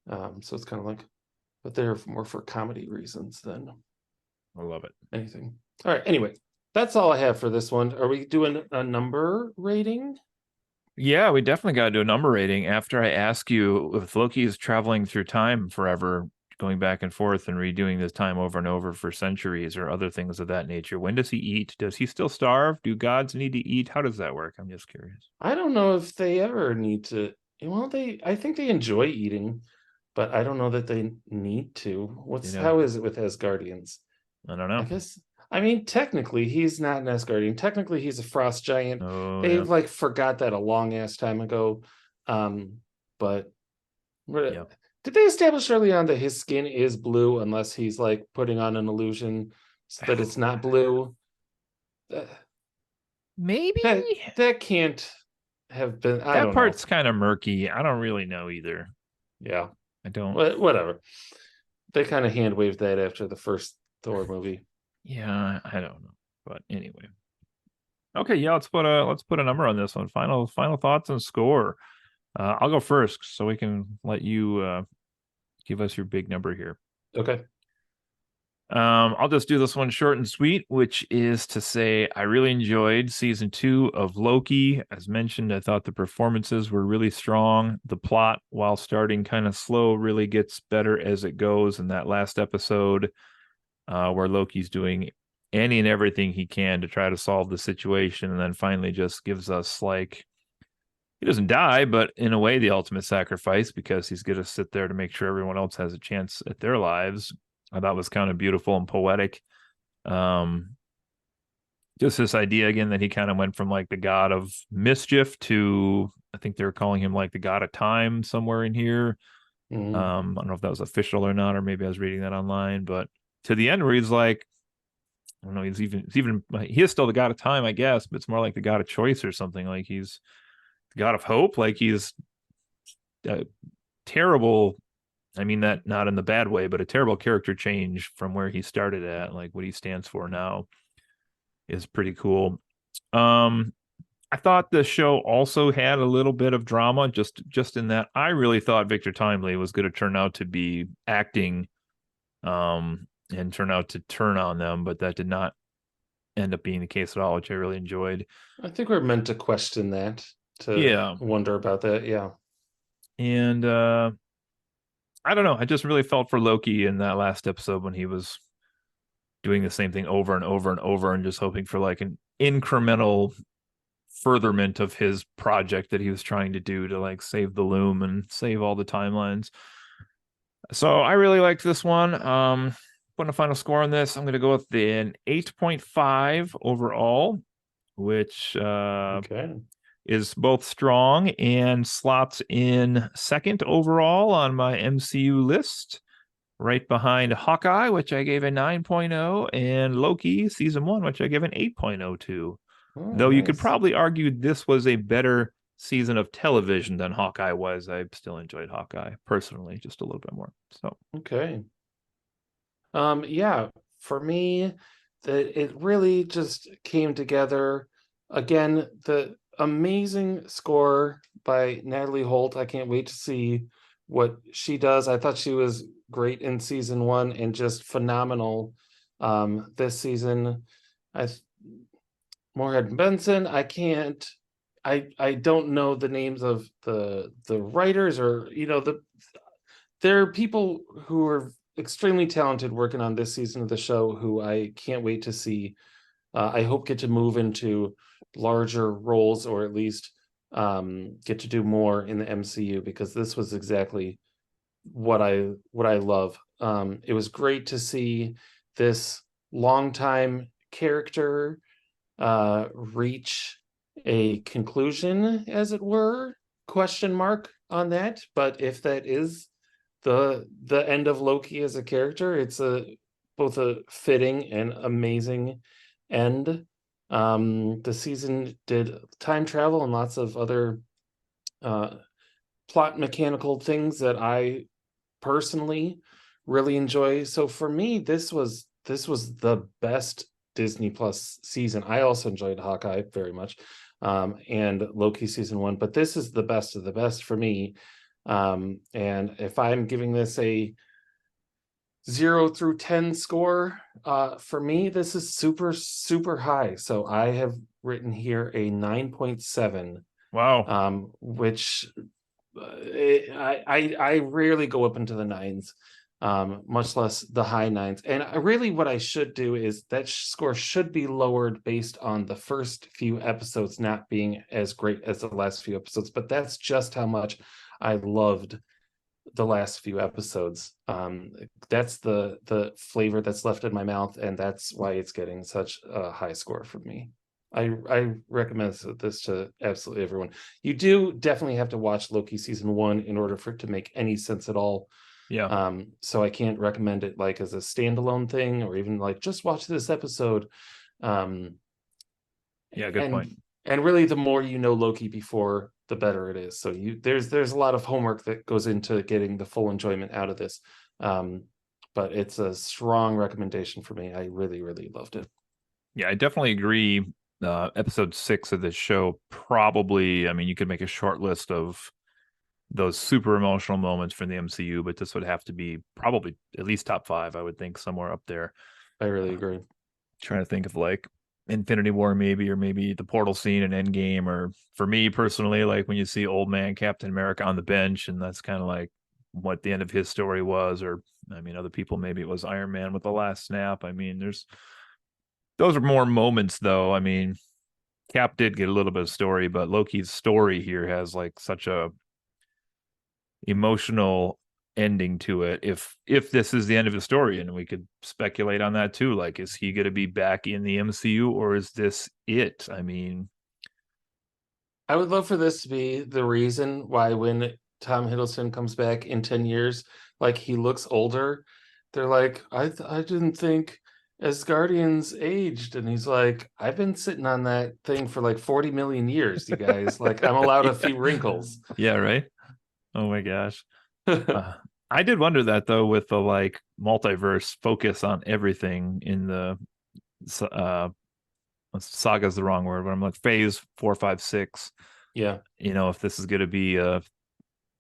So it's kind of like, but they're more for comedy reasons than I love it. anything. All right. Anyway, that's all I have for this one. Are we doing a number rating? Yeah, we definitely got to do a number rating after I ask you if Loki is traveling through time forever, going back and forth and redoing this time over and over for centuries or other things of that nature. When does he eat? Does he still starve? Do gods need to eat? How does that work? I'm just curious. I don't know if they ever need to. Well, I think they enjoy eating, but I don't know that they need to. How is it with Asgardians? I don't I know. guess, I mean, technically he's not an Asgardian. Technically he's a frost giant. Oh, They yeah. like forgot that a long ass time ago. But Yeah. did they establish early on that his skin is blue unless he's like putting on an illusion so that it's not blue? That Maybe that, that can't have been. I that don't know. part's kind of murky. I don't really know either. Yeah, I don't. whatever. They kind of hand waved that after the first Thor movie. Yeah, I don't know. But anyway. Okay, yeah, let's put a number on this one. Final thoughts and score. I'll go first so we can let you give us your big number here. Okay. I'll just do this one short and sweet, which is to say I really enjoyed season 2 of Loki. As mentioned, I thought the performances were really strong. The plot, while starting kind of slow, really gets better as it goes. In that last episode, where Loki's doing any and everything he can to try to solve the situation, and then finally just gives us like he doesn't die, but in a way the ultimate sacrifice because he's going to sit there to make sure everyone else has a chance at their lives. I thought was kind of beautiful and poetic. Um, just this idea again that he kind of went from like the god of mischief to I think they were calling him like the god of time somewhere in here. Mhm. I don't know if that was official or not, or maybe I was reading that online, but to the end where he's like, I don't know, he is still the god of time, I guess, but it's more like the god of choice or something. Like he's the god of hope. Like he's a terrible. I mean that not in the bad way, but a terrible character change from where he started at. Like what he stands for now is pretty cool. Um, I thought the show also had a little bit of drama, just in that I really thought Victor Timely was going to turn out to be acting, and turn out to turn on them, but that did not end up being the case at all, which I really enjoyed. I think we're meant to question that, to Yeah, wonder about that. Yeah. and I don't know. I just really felt for Loki in that last episode when he was doing the same thing over and over and over, and just hoping for like an incremental furtherment of his project that he was trying to do to like save the loom and save all the timelines. So I really liked this one. Putting a final score on this, I'm going to go with an 8.5 overall, which Okay. is both strong and slots in second overall on my MCU list, right behind Hawkeye, which I gave a 9.0, and Loki season 1, which I gave an 8.0 to. Oh, Though you could nice. probably argue this was a better season of television than Hawkeye was. I still enjoyed Hawkeye personally just a little bit more. So, Okay. Yeah, for me, that it really just came together. Again, the amazing score by Natalie Holt. I can't wait to see what she does. I thought she was great in season one and just phenomenal this season. I Moorhead Benson, I can't I don't know the names of the writers, or there are people who are extremely talented working on this season of the show who I can't wait to see. I hope get to move into larger roles, or at least get to do more in the MCU, because this was exactly what I love. It was great to see this longtime character reach a conclusion, as it were. Question mark on that, but if that is the end of Loki as a character, it's a both a fitting and amazing end. The season did time travel and lots of other uh, plot mechanical things that I personally really enjoy. So for me, this was the best Disney Plus season. I also enjoyed Hawkeye very much, and Loki season one, but this is the best of the best for me. And if I'm giving this a 0 through 10 score, for me, this is super, super high. So I have written here a 9.7, wow. which I rarely go up into the nines, much less the high nines. And really, what I should do is that score should be lowered based on the first few episodes not being as great as the last few episodes. But that's just how much I loved the last few episodes. That's the flavor that's left in my mouth, and that's why it's getting such a high score from me. I recommend this to absolutely everyone. You do definitely have to watch Loki season one in order for it to make any sense at all. Yeah. So I can't recommend it like as a standalone thing, or even like just watch this episode. Um, Yeah, good point. and really, the more you know Loki before, the better it is. So there's a lot of homework that goes into getting the full enjoyment out of this. Um, but it's a strong recommendation for me. I really, really loved it. Yeah, I definitely agree. Episode 6 of this show probably, I mean, you could make a short list of those super emotional moments from the MCU, but this would have to be probably at least top 5, I would think, somewhere up there. I really Uh, agree. Trying to think of like Infinity War, maybe, or maybe the portal scene in Endgame, or for me personally, like when you see old man Captain America on the bench, and that's kind of like what the end of his story was, or I mean, other people, maybe it was Iron Man with the last snap. I mean, there's those are more moments, though. I mean, Cap did get a little bit of story, but Loki's story here has like such a emotional ending to it. If this is the end of the story, and we could speculate on that too, like is he going to be back in the MCU or is this it? I mean, I would love for this to be the reason why when Tom Hiddleston comes back in 10 years, like he looks older, they're like, I didn't think as Guardians aged. And he's like, I've been sitting on that thing for like 40 million years, you guys. Like I'm allowed a few wrinkles. yeah, right. Oh my gosh. uh, I did wonder that though, with the like multiverse focus on everything in the uh saga is the wrong word, but I'm like phase 4, 5, 6. Yeah. If this is going to be a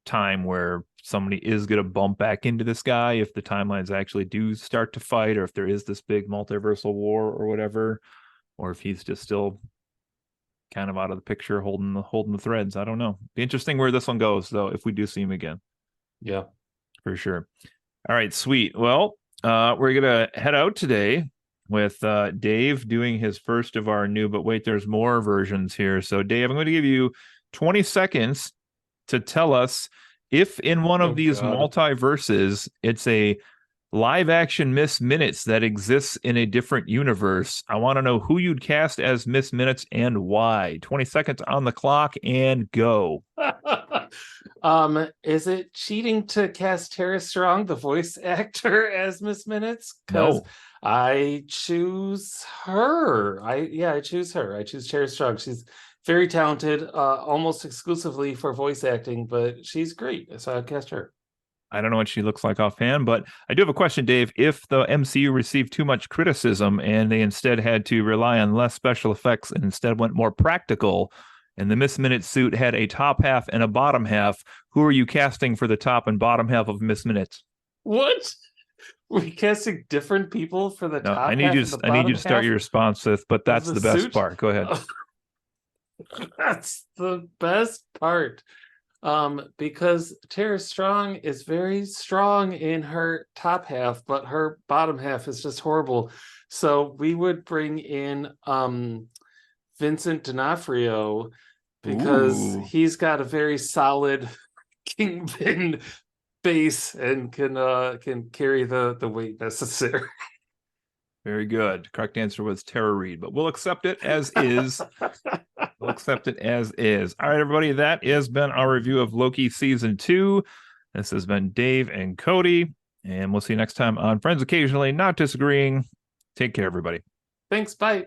time where somebody is going to bump back into this guy, if the timelines actually do start to fight, or if there is this big multiversal war or whatever, or if he's just still kind of out of the picture holding the threads. I don't know. Be interesting where this one goes though, if we do see him again. Yeah. For sure. All right, sweet. Well, we're gonna head out today with Dave doing his first of our new, but wait, there's more versions here. So, Dave, I'm going to give you 20 seconds to tell us if in one Oh of these God. multiverses it's a live action Miss Minutes that exists in a different universe. I want to know who you'd cast as Miss Minutes and why. 20 seconds on the clock and go. Is it cheating to cast Tara Strong, the voice actor, as Miss Minutes? Because No, I choose her. I choose her. I choose Tara Strong. She's very talented, almost exclusively for voice acting, but she's great. So I cast her. I don't know what she looks like offhand, but I do have a question, Dave. If the MCU received too much criticism and they instead had to rely on less special effects and instead went more practical, and the Miss Minute suit had a top half and a bottom half, who are you casting for the top and bottom half of Miss Minutes? What? We casting different people for the No, I top need half you and the to I need you bottom to start half your response with, but of that's the the best suit? part. Go ahead. That's the best part. Because Tara Strong is very strong in her top half, but her bottom half is just horrible. So we would bring in Vincent D'Onofrio because Ooh, he's got a very solid kingpin base and can carry the weight necessary. very good. Correct answer was Tara Reid, but we'll accept it as is. We'll accept it as is. All right, everybody, that has been our review of Loki season 2. This has been Dave and Cody, and we'll see you next time on Friends Occasionally Not Disagreeing. Take care, everybody. Thanks, bye.